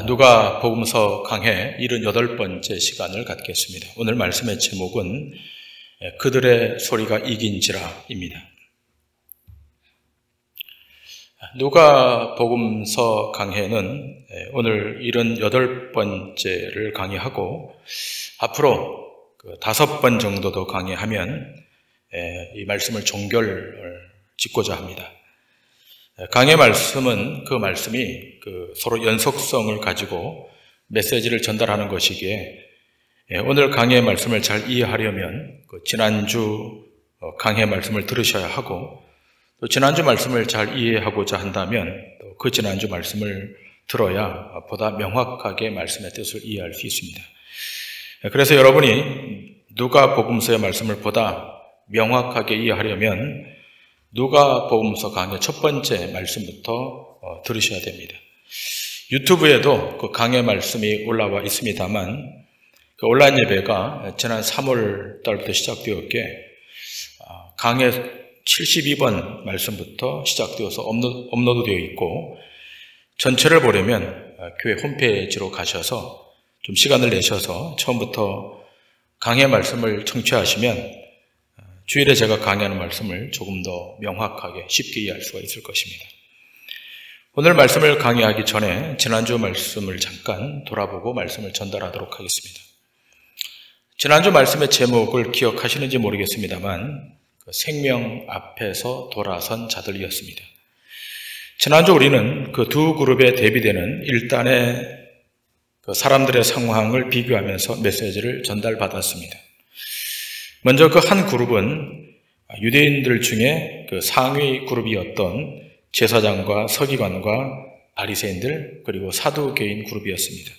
누가 복음서 강해 78번째 시간을 갖겠습니다. 오늘 말씀의 제목은 그들의 소리가 이긴지라입니다. 누가 복음서 강해는 오늘 78번째를 강의하고 앞으로 5번 정도 더 강의하면 이 말씀을 종결을 짓고자 합니다. 강의 말씀은 그 말씀이 서로 연속성을 가지고 메시지를 전달하는 것이기에 오늘 강의 말씀을 잘 이해하려면 지난주 강의 말씀을 들으셔야 하고 또 지난주 말씀을 잘 이해하고자 한다면 그 지난주 말씀을 들어야 보다 명확하게 말씀의 뜻을 이해할 수 있습니다. 그래서 여러분이 누가 복음서의 말씀을 보다 명확하게 이해하려면 누가 복음서 강의 첫 번째 말씀부터 들으셔야 됩니다. 유튜브에도 그 강의 말씀이 올라와 있습니다만 그 온라인 예배가 지난 3월 달부터 시작되었기에 강의 72번 말씀부터 시작되어서 업로드되어 있고 전체를 보려면 교회 홈페이지로 가셔서 좀 시간을 내셔서 처음부터 강의 말씀을 청취하시면 주일에 제가 강의하는 말씀을 조금 더 명확하게 쉽게 이해할 수가 있을 것입니다. 오늘 말씀을 강의하기 전에 지난주 말씀을 잠깐 돌아보고 말씀을 전달하도록 하겠습니다. 지난주 말씀의 제목을 기억하시는지 모르겠습니다만 생명 앞에서 돌아선 자들이었습니다. 지난주 우리는 그 두 그룹에 대비되는 일단의 사람들의 상황을 비교하면서 메시지를 전달받았습니다. 먼저 그 한 그룹은 유대인들 중에 그 상위 그룹이었던 제사장과 서기관과 바리새인들 그리고 사두개인 그룹이었습니다.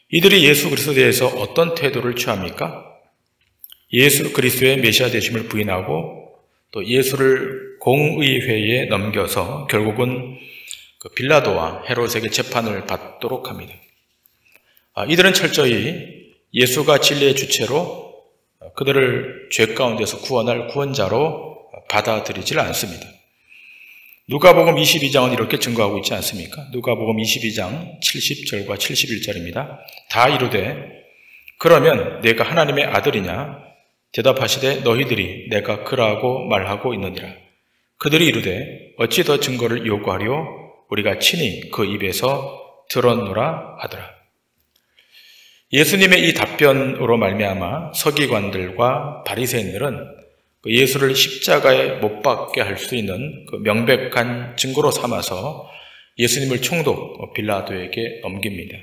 이들이 예수 그리스도에 대해서 어떤 태도를 취합니까? 예수 그리스도의 메시아 되심을 부인하고 또 예수를 공의회에 넘겨서 결국은 그 빌라도와 헤롯에게 재판을 받도록 합니다. 이들은 철저히 예수가 진리의 주체로 그들을 죄 가운데서 구원할 구원자로 받아들이질 않습니다. 누가복음 22장은 이렇게 증거하고 있지 않습니까? 누가복음 22장 70절과 71절입니다. 다 이르되 그러면 내가 하나님의 아들이냐? 대답하시되 너희들이 내가 그라고 말하고 있느니라. 그들이 이르되 어찌 더 증거를 요구하려 우리가 친히 그 입에서 들었노라 하더라. 예수님의 이 답변으로 말미암아 서기관들과 바리새인들은 예수를 십자가에 못 박게 할 수 있는 그 명백한 증거로 삼아서 예수님을 총독 빌라도에게 넘깁니다.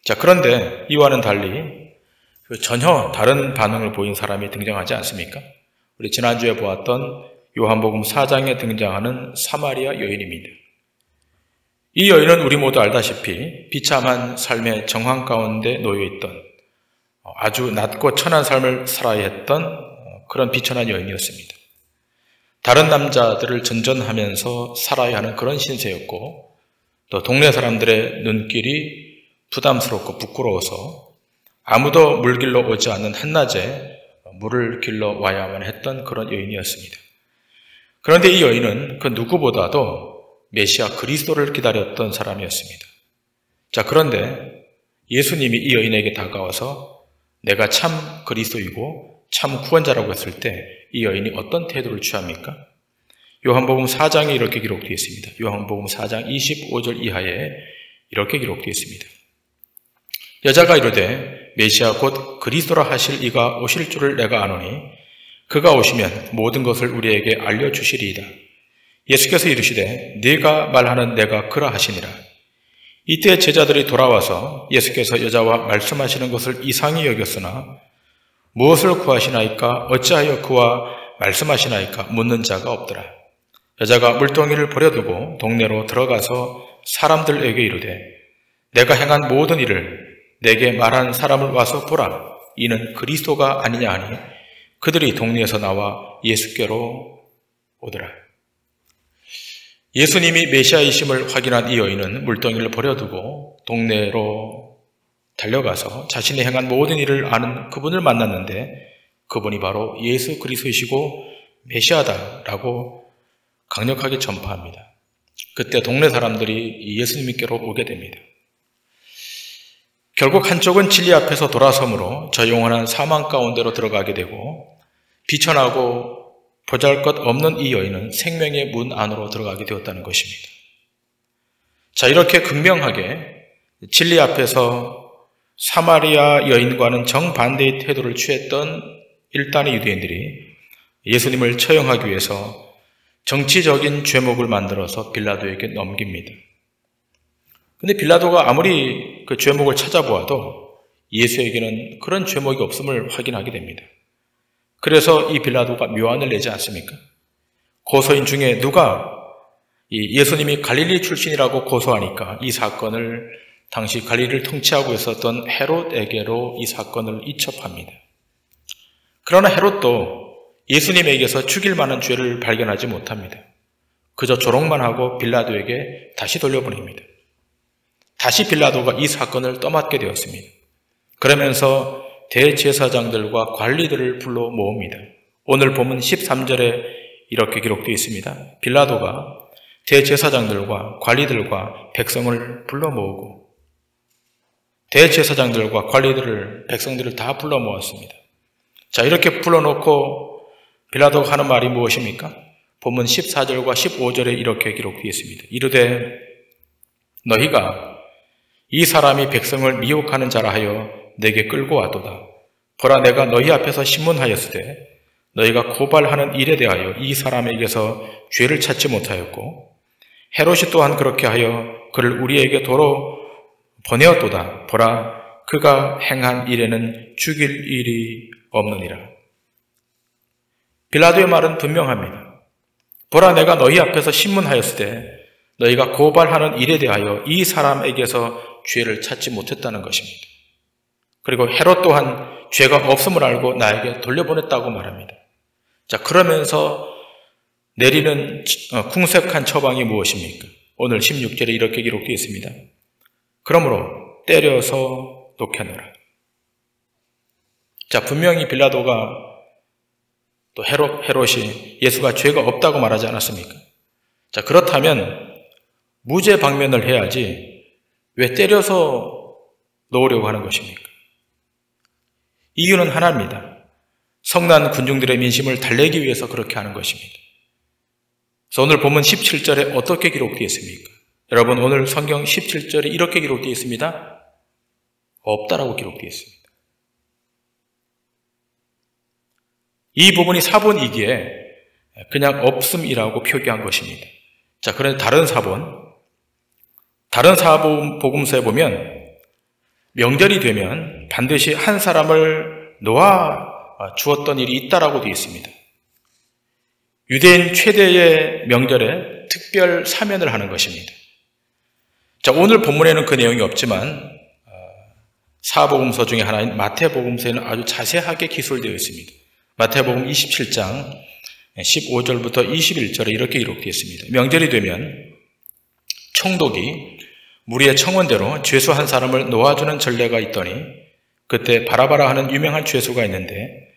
자, 그런데 이와는 달리 전혀 다른 반응을 보인 사람이 등장하지 않습니까? 우리 지난주에 보았던 요한복음 4장에 등장하는 사마리아 여인입니다. 이 여인은 우리 모두 알다시피 비참한 삶의 정황 가운데 놓여있던 아주 낮고 천한 삶을 살아야 했던 그런 비천한 여인이었습니다. 다른 남자들을 전전하면서 살아야 하는 그런 신세였고 또 동네 사람들의 눈길이 부담스럽고 부끄러워서 아무도 물길로 오지 않는 한낮에 물을 길러 와야만 했던 그런 여인이었습니다. 그런데 이 여인은 그 누구보다도 메시아 그리스도를 기다렸던 사람이었습니다. 자, 그런데 예수님이 이 여인에게 다가와서 내가 참 그리스도이고 참 구원자라고 했을 때 이 여인이 어떤 태도를 취합니까? 요한복음 4장에 이렇게 기록되어 있습니다. 요한복음 4장 25절 이하에 이렇게 기록되어 있습니다. 여자가 이르되 메시아 곧 그리스도라 하실 이가 오실 줄을 내가 아노니 그가 오시면 모든 것을 우리에게 알려주시리이다. 예수께서 이르시되 네가 말하는 내가 그라 하시니라. 이때 제자들이 돌아와서 예수께서 여자와 말씀하시는 것을 이상히 여겼으나 무엇을 구하시나이까 어찌하여 그와 말씀하시나이까 묻는 자가 없더라. 여자가 물동이를 버려두고 동네로 들어가서 사람들에게 이르되 내가 행한 모든 일을 내게 말한 사람을 와서 보라. 이는 그리스도가 아니냐 하니 그들이 동네에서 나와 예수께로 오더라. 예수님이 메시아이심을 확인한 이 여인은 물동이를 버려두고 동네로 달려가서 자신이 행한 모든 일을 아는 그분을 만났는데 그분이 바로 예수 그리스도이시고 메시아다라고 강력하게 전파합니다. 그때 동네 사람들이 예수님께로 오게 됩니다. 결국 한쪽은 진리 앞에서 돌아섬으로 저 영원한 사망 가운데로 들어가게 되고, 비천하고 보잘것없는 이 여인은 생명의 문 안으로 들어가게 되었다는 것입니다. 자, 이렇게 극명하게 진리 앞에서 사마리아 여인과는 정반대의 태도를 취했던 일단의 유대인들이 예수님을 처형하기 위해서 정치적인 죄목을 만들어서 빌라도에게 넘깁니다. 근데 빌라도가 아무리 그 죄목을 찾아보아도 예수에게는 그런 죄목이 없음을 확인하게 됩니다. 그래서 이 빌라도가 묘안을 내지 않습니까? 고소인 중에 누가 예수님이 갈릴리 출신이라고 고소하니까 이 사건을 당시 갈릴리를 통치하고 있었던 헤롯에게로 이 사건을 이첩합니다. 그러나 헤롯도 예수님에게서 죽일 만한 죄를 발견하지 못합니다. 그저 조롱만 하고 빌라도에게 다시 돌려보냅니다. 다시 빌라도가 이 사건을 떠맡게 되었습니다. 그러면서 대제사장들과 관리들을 불러 모읍니다. 오늘 본문 13절에 이렇게 기록되어 있습니다. 빌라도가 대제사장들과 관리들과 백성을 불러 모으고, 대제사장들과 관리들을, 백성들을 다 불러 모았습니다. 자, 이렇게 불러놓고 빌라도가 하는 말이 무엇입니까? 본문 14절과 15절에 이렇게 기록되어 있습니다. 이르되 너희가 이 사람이 백성을 미혹하는 자라 하여 내게 끌고 왔도다. 보라, 내가 너희 앞에서 신문하였으되 너희가 고발하는 일에 대하여 이 사람에게서 죄를 찾지 못하였고, 헤롯이 또한 그렇게 하여 그를 우리에게 도로 보내었도다. 보라, 그가 행한 일에는 죽일 일이 없느니라. 빌라도의 말은 분명합니다. 보라, 내가 너희 앞에서 신문하였으되 너희가 고발하는 일에 대하여 이 사람에게서 죄를 찾지 못했다는 것입니다. 그리고 헤롯 또한 죄가 없음을 알고 나에게 돌려보냈다고 말합니다. 자, 그러면서 내리는 궁색한 처방이 무엇입니까? 오늘 16절에 이렇게 기록되어 있습니다. 그러므로 때려서 놓겠노라. 자, 분명히 빌라도가 또 헤롯이 예수가 죄가 없다고 말하지 않았습니까? 자, 그렇다면 무죄 방면을 해야지 왜 때려서 놓으려고 하는 것입니까? 이유는 하나입니다. 성난 군중들의 민심을 달래기 위해서 그렇게 하는 것입니다. 그래서 오늘 본문 17절에 어떻게 기록되어 있습니까? 여러분, 오늘 성경 17절에 이렇게 기록되어 있습니다. 없다라고 기록되어 있습니다. 이 부분이 사본이기에 그냥 없음이라고 표기한 것입니다. 자, 그런데 다른 사본 복음서에 보면 명절이 되면 반드시 한 사람을 놓아 주었던 일이 있다라고 되어 있습니다. 유대인 최대의 명절에 특별 사면을 하는 것입니다. 자, 오늘 본문에는 그 내용이 없지만 사복음서 중에 하나인 마태복음서에는 아주 자세하게 기술되어 있습니다. 마태복음 27장 15절부터 21절에 이렇게 기록되어 있습니다. 명절이 되면 총독이 무리의 청원대로 죄수 한 사람을 놓아주는 전례가 있더니 그때 바라바라 하는 유명한 죄수가 있는데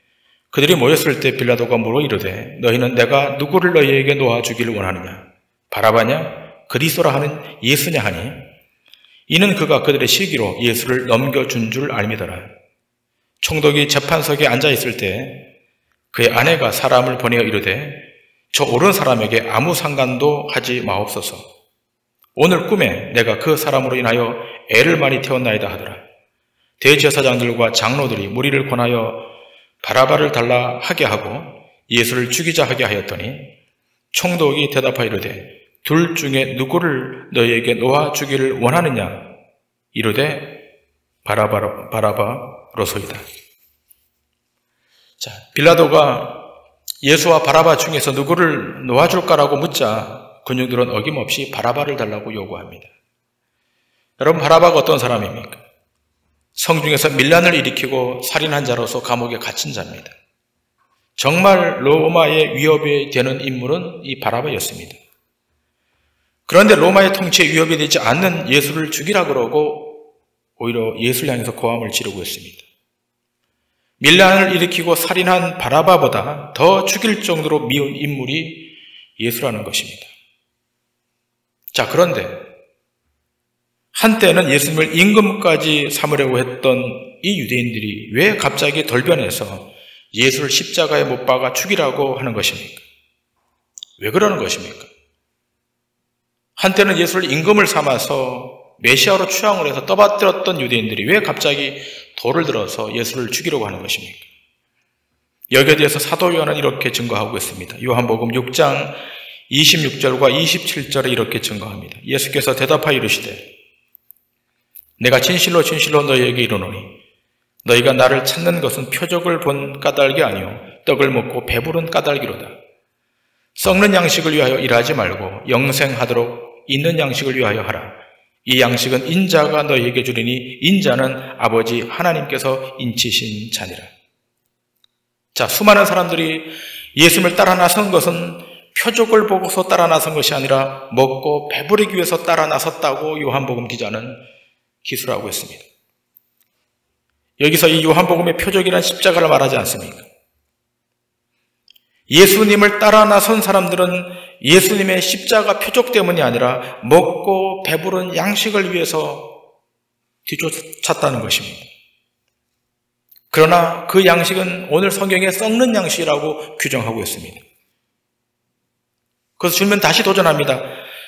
그들이 모였을 때 빌라도가 물어 이르되 너희는 내가 누구를 너희에게 놓아주기를 원하느냐? 바라바냐? 그리스도라 하는 예수냐 하니 이는 그가 그들의 시기로 예수를 넘겨준 줄 알미더라. 총독이 재판석에 앉아있을 때 그의 아내가 사람을 보내어 이르되 저 옳은 사람에게 아무 상관도 하지 마옵소서. 오늘 꿈에 내가 그 사람으로 인하여 애를 많이 태웠나이다 하더라. 대제사장들과 장로들이 무리를 권하여 바라바를 달라 하게 하고 예수를 죽이자 하게 하였더니 총독이 대답하여 이르되 둘 중에 누구를 너희에게 놓아 주기를 원하느냐? 이르되 바라바로소이다. 자, 빌라도가 예수와 바라바 중에서 누구를 놓아줄까라고 묻자 군중들은 어김없이 바라바를 달라고 요구합니다. 여러분, 바라바가 어떤 사람입니까? 성중에서 밀란을 일으키고 살인한 자로서 감옥에 갇힌 자입니다. 정말 로마의 위협이 되는 인물은 이 바라바였습니다. 그런데 로마의 통치에 위협이 되지 않는 예수를 죽이라 그러고 오히려 예수를 향해서 고함을 지르고 있습니다. 밀란을 일으키고 살인한 바라바보다 더 죽일 정도로 미운 인물이 예수라는 것입니다. 자, 그런데 한때는 예수님을 임금까지 삼으려고 했던 이 유대인들이 왜 갑자기 돌변해서 예수를 십자가에 못 박아 죽이라고 하는 것입니까? 왜 그러는 것입니까? 한때는 예수를 임금을 삼아서 메시아로 추앙을 해서 떠받들었던 유대인들이 왜 갑자기 돌을 들어서 예수를 죽이려고 하는 것입니까? 여기에 대해서 사도 요한은 이렇게 증거하고 있습니다. 요한복음 6장 26절과 27절에 이렇게 증거합니다. 예수께서 대답하여 이르시되 내가 진실로 진실로 너희에게 이르노니 너희가 나를 찾는 것은 표적을 본 까닭이 아니요 떡을 먹고 배부른 까닭이로다. 썩는 양식을 위하여 일하지 말고 영생하도록 있는 양식을 위하여 하라. 이 양식은 인자가 너희에게 주리니 인자는 아버지 하나님께서 인치신 자니라. 자, 수많은 사람들이 예수님을 따라 나선 것은 표적을 보고서 따라 나선 것이 아니라 먹고 배부르기 위해서 따라 나섰다고 요한복음 기자는 기술하고 있습니다. 여기서 이 요한복음의 표적이란 십자가를 말하지 않습니까? 예수님을 따라 나선 사람들은 예수님의 십자가 표적 때문이 아니라 먹고 배부른 양식을 위해서 뒤쫓았다는 것입니다. 그러나 그 양식은 오늘 성경에 썩는 양식이라고 규정하고 있습니다. 그래서 주님은 다시 도전합니다.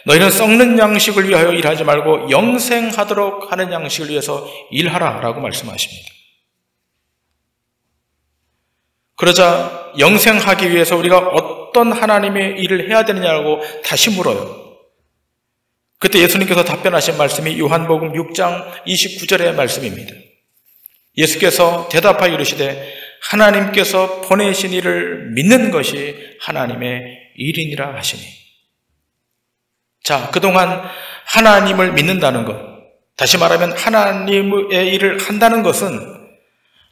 너희는 썩는 양식을 위하여 일하지 말고 영생하도록 하는 양식을 위해서 일하라 라고 말씀하십니다. 그러자 영생하기 위해서 우리가 어떤 하나님의 일을 해야 되느냐고 다시 물어요. 그때 예수님께서 답변하신 말씀이 요한복음 6장 29절의 말씀입니다. 예수께서 대답하여 이르시되 하나님께서 보내신 이를 믿는 것이 하나님의 일이니라 하시니. 자, 그동안 하나님을 믿는다는 것, 다시 말하면 하나님의 일을 한다는 것은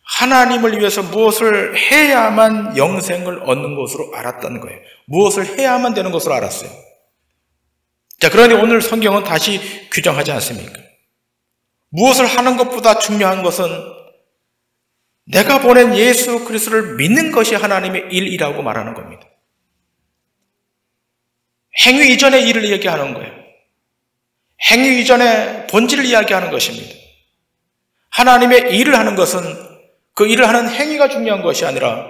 하나님을 위해서 무엇을 해야만 영생을 얻는 것으로 알았다는 거예요. 무엇을 해야만 되는 것으로 알았어요. 자, 그러니 오늘 성경은 다시 규정하지 않습니까? 무엇을 하는 것보다 중요한 것은 내가 보낸 예수 그리스도를 믿는 것이 하나님의 일이라고 말하는 겁니다. 행위 이전의 일을 얘기하는 거예요. 행위 이전의 본질을 이야기하는 것입니다. 하나님의 일을 하는 것은 그 일을 하는 행위가 중요한 것이 아니라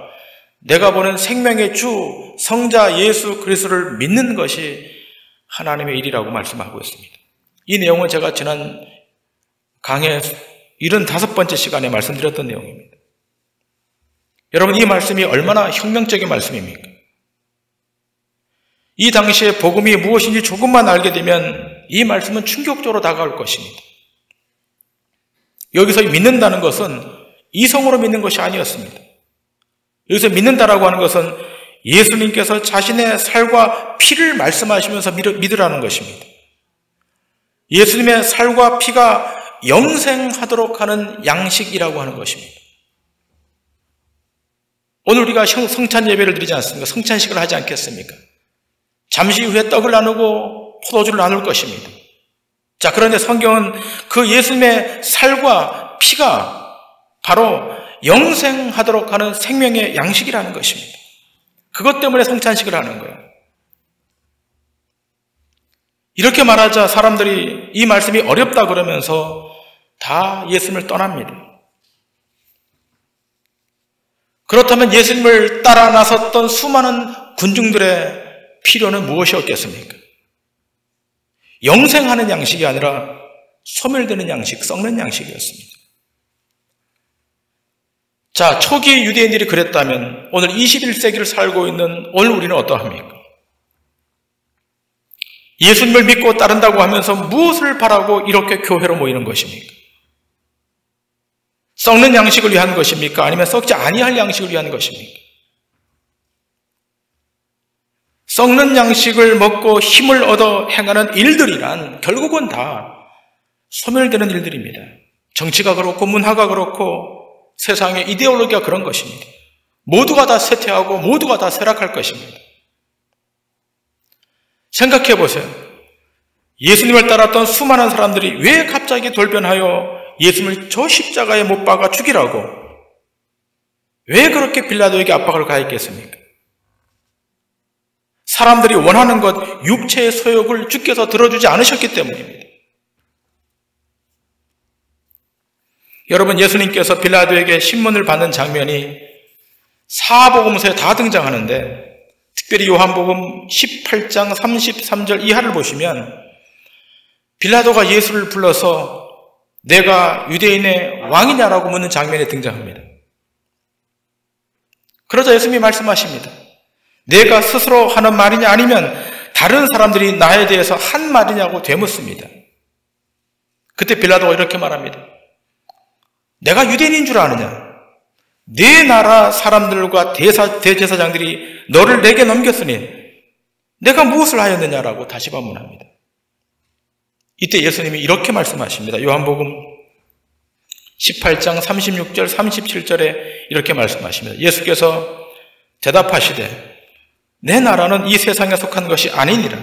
내가 보낸 생명의 주 성자 예수 그리스도를 믿는 것이 하나님의 일이라고 말씀하고 있습니다. 이 내용은 제가 지난 강의 75번째 시간에 말씀드렸던 내용입니다. 여러분, 이 말씀이 얼마나 혁명적인 말씀입니까? 이 당시에 복음이 무엇인지 조금만 알게 되면 이 말씀은 충격적으로 다가올 것입니다. 여기서 믿는다는 것은 이성으로 믿는 것이 아니었습니다. 여기서 믿는다라고 하는 것은 예수님께서 자신의 살과 피를 말씀하시면서 믿으라는 것입니다. 예수님의 살과 피가 영생하도록 하는 양식이라고 하는 것입니다. 오늘 우리가 성찬 예배를 드리지 않습니까? 성찬식을 하지 않겠습니까? 잠시 후에 떡을 나누고 포도주를 나눌 것입니다. 자, 그런데 성경은 그 예수님의 살과 피가 바로 영생하도록 하는 생명의 양식이라는 것입니다. 그것 때문에 성찬식을 하는 거예요. 이렇게 말하자 사람들이 이 말씀이 어렵다 그러면서 다 예수님을 떠납니다. 그렇다면 예수님을 따라 나섰던 수많은 군중들의 필요는 무엇이었겠습니까? 영생하는 양식이 아니라 소멸되는 양식, 썩는 양식이었습니다. 자, 초기 유대인들이 그랬다면 오늘 21세기를 살고 있는 오늘 우리는 어떠합니까? 예수님을 믿고 따른다고 하면서 무엇을 바라고 이렇게 교회로 모이는 것입니까? 썩는 양식을 위한 것입니까? 아니면 썩지 아니할 양식을 위한 것입니까? 썩는 양식을 먹고 힘을 얻어 행하는 일들이란 결국은 다 소멸되는 일들입니다. 정치가 그렇고 문화가 그렇고 세상의 이데올로기가 그런 것입니다. 모두가 다 쇠퇴하고 모두가 다 쇠락할 것입니다. 생각해 보세요. 예수님을 따랐던 수많은 사람들이 왜 갑자기 돌변하여 예수님을 저 십자가에 못 박아 죽이라고 왜 그렇게 빌라도에게 압박을 가했겠습니까? 사람들이 원하는 것, 육체의 소욕을 주께서 들어주지 않으셨기 때문입니다. 여러분, 예수님께서 빌라도에게 신문을 받는 장면이 사복음서에 다 등장하는데, 특별히 요한복음 18장 33절 이하를 보시면 빌라도가 예수를 불러서 내가 유대인의 왕이냐라고 묻는 장면이 등장합니다. 그러자 예수님이 말씀하십니다. 내가 스스로 하는 말이냐 아니면 다른 사람들이 나에 대해서 한 말이냐고 되묻습니다. 그때 빌라도가 이렇게 말합니다. 내가 유대인인 줄 아느냐? 네 나라 사람들과 대제사장들이 너를 내게 넘겼으니 내가 무엇을 하였느냐라고 다시 반문합니다. 이때 예수님이 이렇게 말씀하십니다. 요한복음 18장 36절 37절에 이렇게 말씀하십니다. 예수께서 대답하시되 내 나라는 이 세상에 속한 것이 아니니라.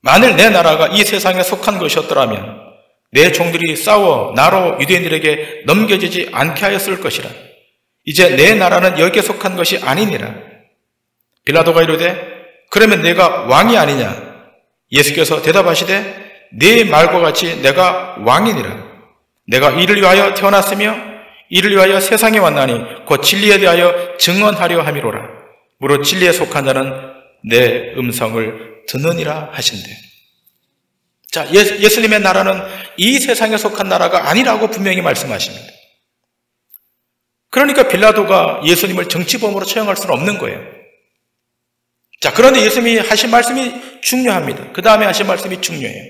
만일 내 나라가 이 세상에 속한 것이었더라면 내 종들이 싸워 나로 유대인들에게 넘겨지지 않게 하였을 것이라. 이제 내 나라는 여기에 속한 것이 아니니라. 빌라도가 이르되 그러면 내가 왕이 아니냐? 예수께서 대답하시되 네 말과 같이 내가 왕이니라. 내가 이를 위하여 태어났으며 이를 위하여 세상에 왔나니 곧 진리에 대하여 증언하려 함이로라. 무릇 진리에 속한 자는 내 음성을 듣느니라 하신대. 자, 예수님의 나라는 이 세상에 속한 나라가 아니라고 분명히 말씀하십니다. 그러니까 빌라도가 예수님을 정치범으로 처형할 수는 없는 거예요. 자, 그런데 예수님이 하신 말씀이 중요합니다. 그 다음에 하신 말씀이 중요해요.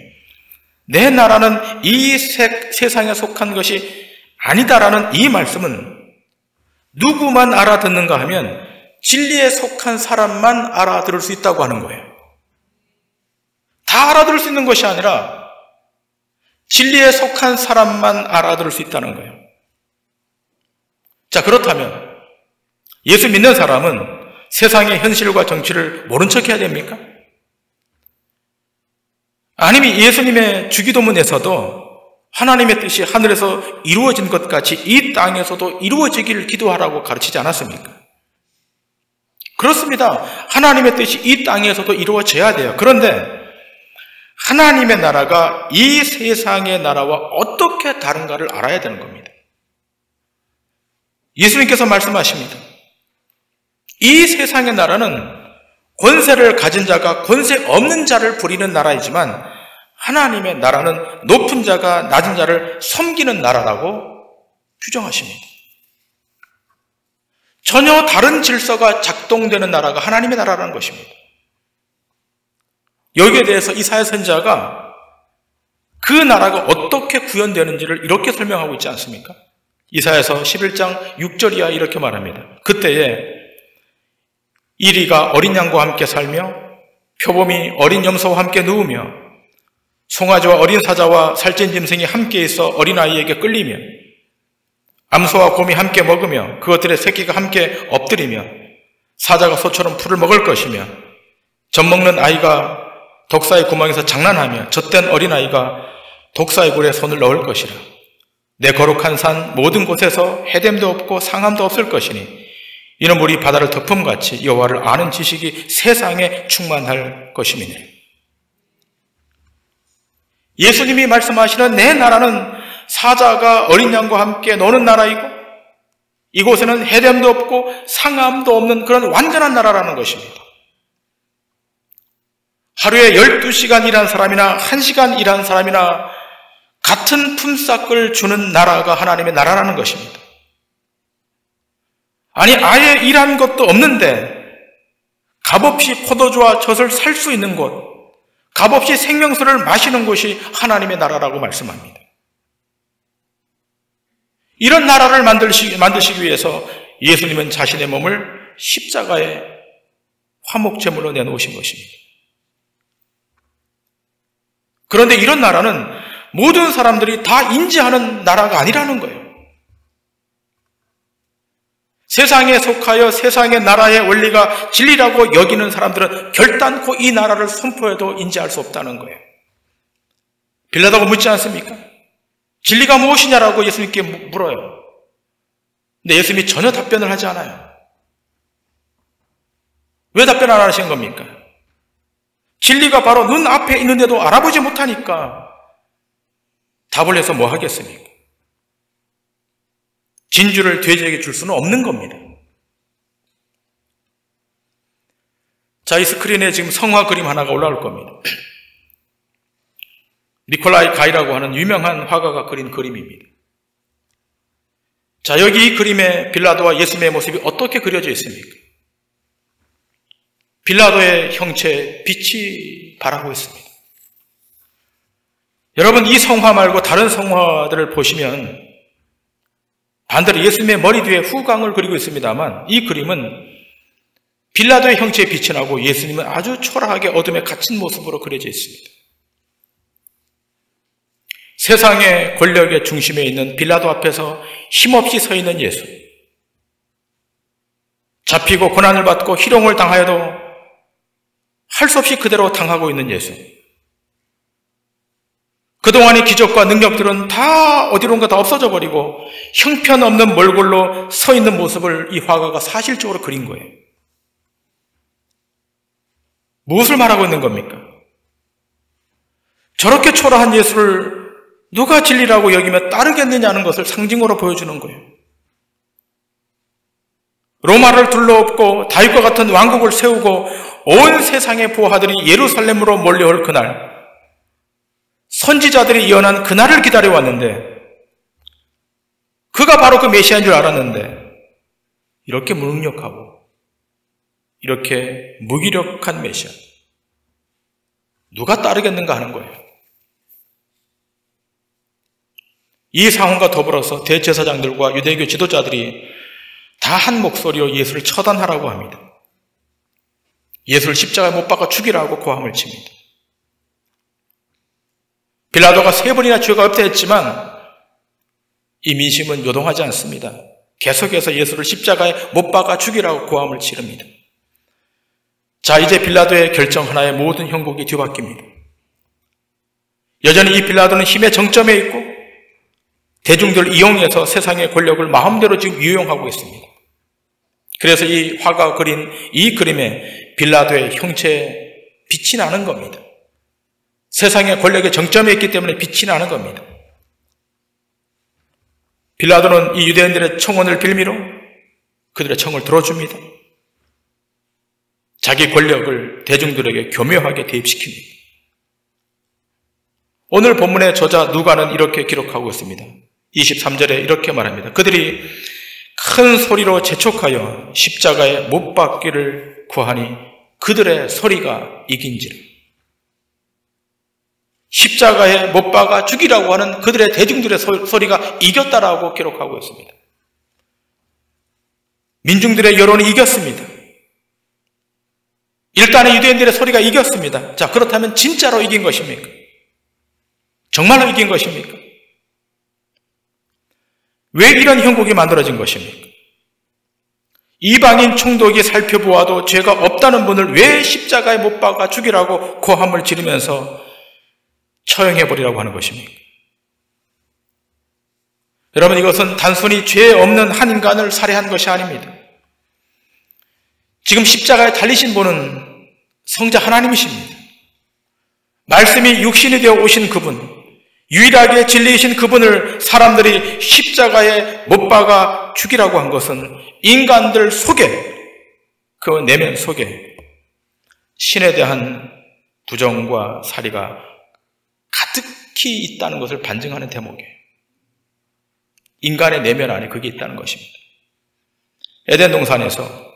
내 나라는 이 세상에 속한 것이 아니다라는 이 말씀은 누구만 알아듣는가 하면 진리에 속한 사람만 알아들을 수 있다고 하는 거예요. 다 알아들을 수 있는 것이 아니라 진리에 속한 사람만 알아들을 수 있다는 거예요. 자, 그렇다면 예수 믿는 사람은 세상의 현실과 정치를 모른 척 해야 됩니까? 아니면 예수님의 주기도문에서도 하나님의 뜻이 하늘에서 이루어진 것 같이 이 땅에서도 이루어지기를 기도하라고 가르치지 않았습니까? 그렇습니다. 하나님의 뜻이 이 땅에서도 이루어져야 돼요. 그런데 하나님의 나라가 이 세상의 나라와 어떻게 다른가를 알아야 되는 겁니다. 예수님께서 말씀하십니다. 이 세상의 나라는 권세를 가진 자가 권세 없는 자를 부리는 나라이지만 하나님의 나라는 높은 자가 낮은 자를 섬기는 나라라고 규정하십니다. 전혀 다른 질서가 작동되는 나라가 하나님의 나라라는 것입니다. 여기에 대해서 이사야 선지자가 그 나라가 어떻게 구현되는지를 이렇게 설명하고 있지 않습니까? 이사야서 11장 6절 이하 이렇게 말합니다. 그때에 이리가 어린 양과 함께 살며 표범이 어린 염소와 함께 누우며 송아지와 어린 사자와 살찐 짐승이 함께 있어 어린아이에게 끌리며 암소와 곰이 함께 먹으며 그것들의 새끼가 함께 엎드리며 사자가 소처럼 풀을 먹을 것이며 젖먹는 아이가 독사의 구멍에서 장난하며 젖된 어린아이가 독사의 굴에 손을 넣을 것이라. 내 거룩한 산 모든 곳에서 해됨도 없고 상함도 없을 것이니 이는 물이 바다를 덮음같이 여호와를 아는 지식이 세상에 충만할 것임이니. 예수님이 말씀하시는 내 나라는 사자가 어린 양과 함께 노는 나라이고 이곳에는 해됨도 없고 상함도 없는 그런 완전한 나라라는 것입니다. 하루에 12시간 일한 사람이나 1시간 일한 사람이나 같은 품삯을 주는 나라가 하나님의 나라라는 것입니다. 아니, 아예 일한 것도 없는데 값없이 포도주와 젖을 살 수 있는 곳, 값없이 생명수를 마시는 곳이 하나님의 나라라고 말씀합니다. 이런 나라를 만드시기 위해서 예수님은 자신의 몸을 십자가에 화목제물로 내놓으신 것입니다. 그런데 이런 나라는 모든 사람들이 다 인지하는 나라가 아니라는 거예요. 세상에 속하여 세상의 나라의 원리가 진리라고 여기는 사람들은 결단코 이 나라를 선포해도 인지할 수 없다는 거예요. 빌라도가 묻지 않습니까? 진리가 무엇이냐라고 예수님께 물어요. 근데 예수님이 전혀 답변을 하지 않아요. 왜 답변 안 하시는 겁니까? 진리가 바로 눈앞에 있는데도 알아보지 못하니까 답을 해서 뭐 하겠습니까? 진주를 돼지에게 줄 수는 없는 겁니다. 자, 이 스크린에 지금 성화 그림 하나가 올라올 겁니다. 니콜라이 가이라고 하는 유명한 화가가 그린 그림입니다. 자, 여기 이 그림에 빌라도와 예수님의 모습이 어떻게 그려져 있습니까? 빌라도의 형체에 빛이 발하고 있습니다. 여러분, 이 성화 말고 다른 성화들을 보시면 반대로 예수님의 머리 뒤에 후광을 그리고 있습니다만, 이 그림은 빌라도의 형체에 빛이 나고 예수님은 아주 초라하게 어둠에 갇힌 모습으로 그려져 있습니다. 세상의 권력의 중심에 있는 빌라도 앞에서 힘없이 서 있는 예수, 잡히고 고난을 받고 희롱을 당하여도 할 수 없이 그대로 당하고 있는 예수, 그동안의 기적과 능력들은 다 어디론가 다 없어져 버리고 형편없는 몰골로 서 있는 모습을 이 화가가 사실적으로 그린 거예요. 무엇을 말하고 있는 겁니까? 저렇게 초라한 예수를 누가 진리라고 여기며 따르겠느냐는 것을 상징으로 보여주는 거예요. 로마를 둘러엎고 다윗과 같은 왕국을 세우고 온 세상의 부하들이 예루살렘으로 몰려올 그날, 선지자들이 예언한 그날을 기다려왔는데, 그가 바로 그 메시아인 줄 알았는데 이렇게 무능력하고 이렇게 무기력한 메시아, 누가 따르겠는가 하는 거예요. 이 상황과 더불어서 대제사장들과 유대교 지도자들이 다 한 목소리로 예수를 처단하라고 합니다. 예수를 십자가에 못 박아 죽이라고 고함을 칩니다. 빌라도가 3번이나 죄가 없다 했지만 이 민심은 요동하지 않습니다. 계속해서 예수를 십자가에 못 박아 죽이라고 고함을 치릅니다. 자, 이제 빌라도의 결정 하나에 모든 형국이 뒤바뀝니다. 여전히 이 빌라도는 힘의 정점에 있고 대중들을 이용해서 세상의 권력을 마음대로 지금 유용하고 있습니다. 그래서 이 화가가 그린 이 그림에 빌라도의 형체에 빛이 나는 겁니다. 세상의 권력의 정점에 있기 때문에 빛이 나는 겁니다. 빌라도는 이 유대인들의 청혼을 빌미로 그들의 청을 들어줍니다. 자기 권력을 대중들에게 교묘하게 대입시킵니다. 오늘 본문의 저자 누가는 이렇게 기록하고 있습니다. 23절에 이렇게 말합니다. 그들이 큰 소리로 재촉하여 십자가에 못 박기를 구하니 그들의 소리가 이긴지라. 십자가에 못 박아 죽이라고 하는 그들의 대중들의 소리가 이겼다라고 기록하고 있습니다. 민중들의 여론이 이겼습니다. 일단은 유대인들의 소리가 이겼습니다. 자, 그렇다면 진짜로 이긴 것입니까? 정말로 이긴 것입니까? 왜 이런 형국이 만들어진 것입니까? 이방인 총독이 살펴보아도 죄가 없다는 분을 왜 십자가에 못 박아 죽이라고 고함을 지르면서 처형해버리라고 하는 것입니까? 여러분, 이것은 단순히 죄 없는 한 인간을 살해한 것이 아닙니다. 지금 십자가에 달리신 분은 성자 하나님이십니다. 말씀이 육신이 되어 오신 그분, 유일하게 진리이신 그분을 사람들이 십자가에 못 박아 죽이라고 한 것은 인간들 속에, 그 내면 속에 신에 대한 부정과 살이가 가득히 있다는 것을 반증하는 대목이에요. 인간의 내면 안에 그게 있다는 것입니다. 에덴 동산에서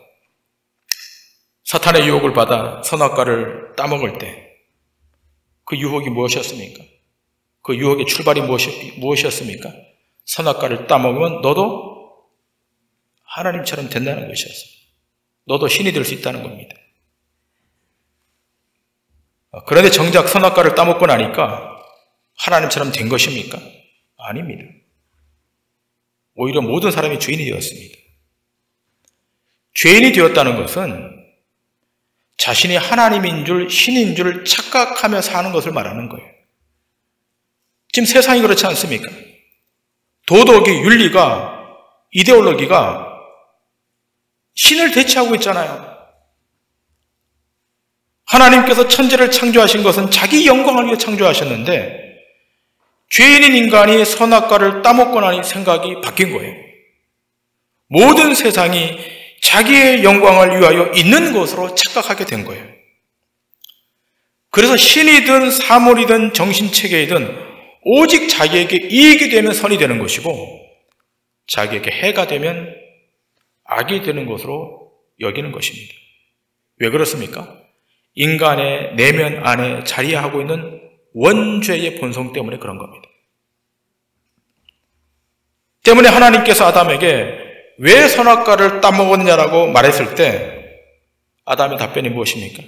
사탄의 유혹을 받아 선악과를 따먹을 때 그 유혹이 무엇이었습니까? 그 유혹의 출발이 무엇이었습니까? 선악과를 따먹으면 너도 하나님처럼 된다는 것이었어요. 너도 신이 될 수 있다는 겁니다. 그런데 정작 선악과를 따먹고 나니까 하나님처럼 된 것입니까? 아닙니다. 오히려 모든 사람이 죄인이 되었습니다. 죄인이 되었다는 것은 자신이 하나님인 줄, 신인 줄 착각하며 사는 것을 말하는 거예요. 지금 세상이 그렇지 않습니까? 도덕이, 윤리가, 이데올로기가 신을 대체하고 있잖아요. 하나님께서 천지를 창조하신 것은 자기 영광을 위해 창조하셨는데 죄인인 인간이 선악과를 따먹고 나니 생각이 바뀐 거예요. 모든 세상이 자기의 영광을 위하여 있는 것으로 착각하게 된 거예요. 그래서 신이든 사물이든 정신체계이든 오직 자기에게 이익이 되면 선이 되는 것이고 자기에게 해가 되면 악이 되는 것으로 여기는 것입니다. 왜 그렇습니까? 인간의 내면 안에 자리하고 있는 원죄의 본성 때문에 그런 겁니다. 때문에 하나님께서 아담에게 왜 선악과를 따먹었냐라고 말했을 때 아담의 답변이 무엇입니까?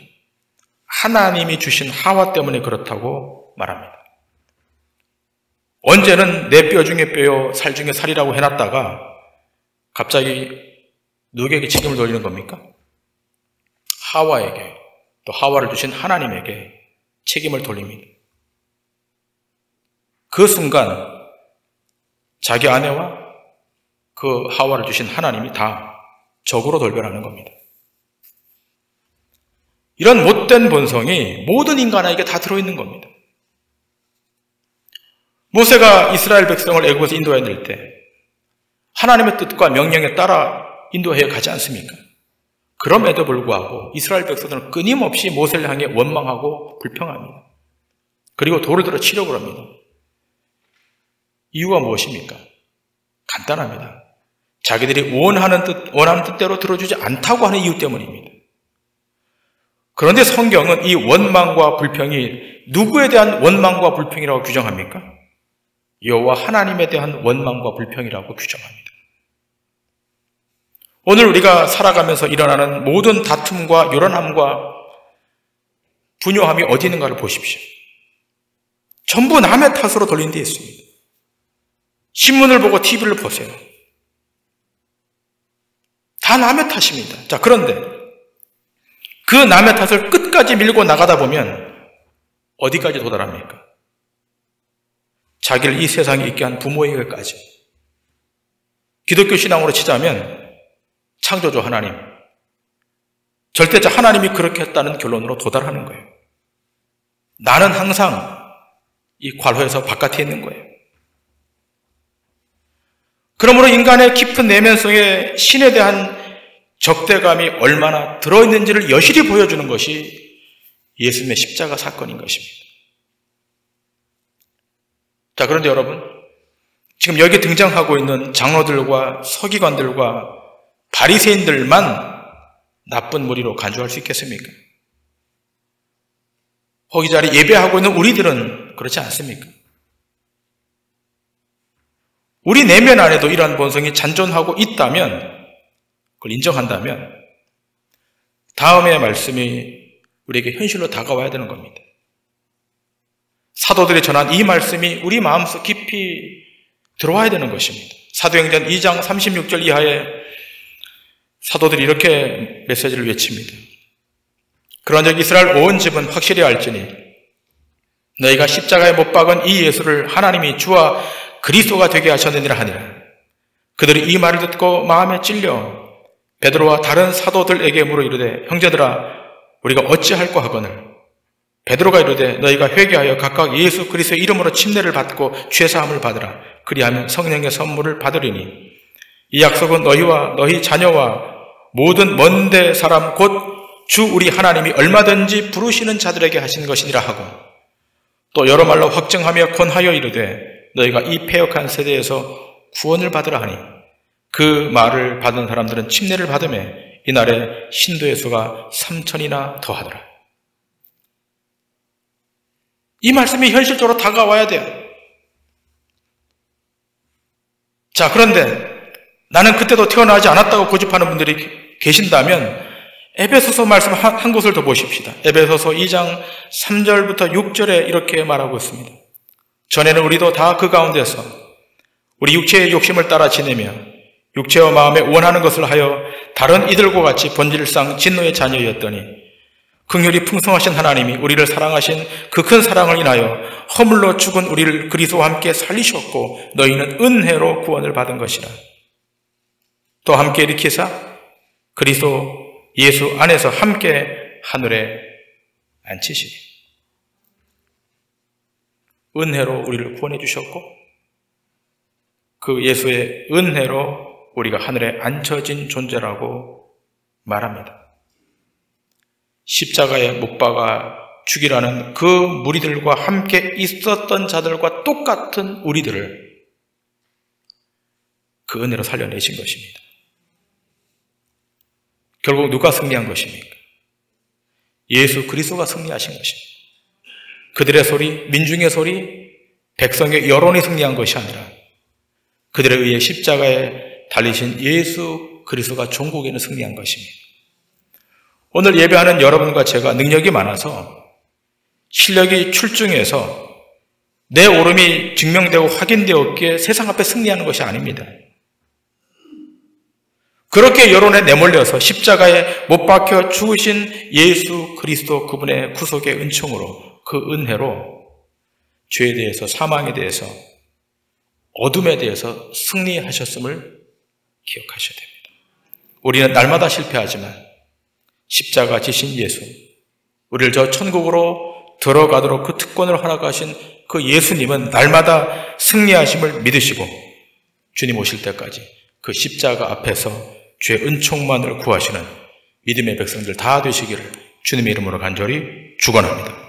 하나님이 주신 하와 때문에 그렇다고 말합니다. 언제는 내 뼈 중에 뼈요 살 중에 살이라고 해놨다가 갑자기 누구에게 책임을 돌리는 겁니까? 하와에게, 또 하와를 주신 하나님에게 책임을 돌립니다. 그 순간 자기 아내와 그 하와를 주신 하나님이 다 적으로 돌변하는 겁니다. 이런 못된 본성이 모든 인간에게 다 들어있는 겁니다. 모세가 이스라엘 백성을 애굽에서 인도해 낼 때 하나님의 뜻과 명령에 따라 인도해 가지 않습니까? 그럼에도 불구하고 이스라엘 백성들은 끊임없이 모세를 향해 원망하고 불평합니다. 그리고 돌을 들어 치려고 합니다. 이유가 무엇입니까? 간단합니다. 자기들이 원하는 뜻대로 들어주지 않다고 하는 이유 때문입니다. 그런데 성경은 이 원망과 불평이 누구에 대한 원망과 불평이라고 규정합니까? 여호와 하나님에 대한 원망과 불평이라고 규정합니다. 오늘 우리가 살아가면서 일어나는 모든 다툼과 요란함과 분요함이 어디 있는가를 보십시오. 전부 남의 탓으로 돌린 데 있습니다. 신문을 보고 TV를 보세요. 다 남의 탓입니다. 자, 그런데 그 남의 탓을 끝까지 밀고 나가다 보면 어디까지 도달합니까? 자기를 이 세상에 있게 한 부모에게까지. 기독교 신앙으로 치자면 창조주 하나님, 절대자 하나님이 그렇게 했다는 결론으로 도달하는 거예요. 나는 항상 이 괄호에서 바깥에 있는 거예요. 그러므로 인간의 깊은 내면 속에 신에 대한 적대감이 얼마나 들어있는지를 여실히 보여주는 것이 예수님의 십자가 사건인 것입니다. 자, 그런데 여러분, 지금 여기 등장하고 있는 장로들과 서기관들과 바리새인들만 나쁜 무리로 간주할 수 있겠습니까? 거기 자리 예배하고 있는 우리들은 그렇지 않습니까? 우리 내면 안에도 이러한 본성이 잔존하고 있다면, 그걸 인정한다면 다음의 말씀이 우리에게 현실로 다가와야 되는 겁니다. 사도들이 전한 이 말씀이 우리 마음속 깊이 들어와야 되는 것입니다. 사도행전 2장 36절 이하에 사도들이 이렇게 메시지를 외칩니다. 그런즉 이스라엘 온 집은 확실히 알지니 너희가 십자가에 못 박은 이 예수를 하나님이 주와 그리스도가 되게 하셨느니라 하니라. 그들이 이 말을 듣고 마음에 찔려 베드로와 다른 사도들에게 물어 이르되 형제들아 우리가 어찌할꼬 하거늘 베드로가 이르되 너희가 회개하여 각각 예수 그리스도의 이름으로 침례를 받고 죄사함을 받으라. 그리하면 성령의 선물을 받으리니 이 약속은 너희와 너희 자녀와 모든 먼데 사람 곧 주 우리 하나님이 얼마든지 부르시는 자들에게 하신 것이니라 하고 또 여러 말로 확증하며 권하여 이르되 너희가 이 패역한 세대에서 구원을 받으라 하니 그 말을 받은 사람들은 침례를 받으며 이날에 신도의 수가 3,000이나 더하더라. 이 말씀이 현실적으로 다가와야 돼요. 자, 그런데 나는 그때도 태어나지 않았다고 고집하는 분들이 계신다면 에베소서 말씀 한 곳을 더 보십시다. 에베소서 2장 3절부터 6절에 이렇게 말하고 있습니다. 전에는 우리도 다 그 가운데서 우리 육체의 욕심을 따라 지내며 육체와 마음에 원하는 것을 하여 다른 이들과 같이 본질상 진노의 자녀였더니 긍휼이 풍성하신 하나님이 우리를 사랑하신 그 큰 사랑을 인하여 허물로 죽은 우리를 그리스도와 함께 살리셨고 너희는 은혜로 구원을 받은 것이라. 또 함께 일으키사 그리스도 예수 안에서 함께 하늘에 앉히시니 은혜로 우리를 구원해 주셨고 그 예수의 은혜로 우리가 하늘에 앉혀진 존재라고 말합니다. 십자가에 못 박아 죽이라는 그 무리들과 함께 있었던 자들과 똑같은 우리들을 그 은혜로 살려내신 것입니다. 결국 누가 승리한 것입니까? 예수 그리스도가 승리하신 것입니다. 그들의 소리, 민중의 소리, 백성의 여론이 승리한 것이 아니라 그들에 의해 십자가에 달리신 예수 그리스도가 종국에는 승리한 것입니다. 오늘 예배하는 여러분과 제가 능력이 많아서 실력이 출중해서 내 옳음이 증명되고 확인되었기에 세상 앞에 승리하는 것이 아닙니다. 그렇게 여론에 내몰려서 십자가에 못 박혀 죽으신 예수 그리스도 그분의 구속의 은총으로 그 은혜로 죄에 대해서 사망에 대해서 어둠에 대해서 승리하셨음을 기억하셔야 됩니다. 우리는 날마다 실패하지만 십자가 지신 예수, 우리를 저 천국으로 들어가도록 그 특권을 허락하신 그 예수님은 날마다 승리하심을 믿으시고 주님 오실 때까지 그 십자가 앞에서 죄 은총만을 구하시는 믿음의 백성들 다 되시기를 주님의 이름으로 간절히 축원합니다.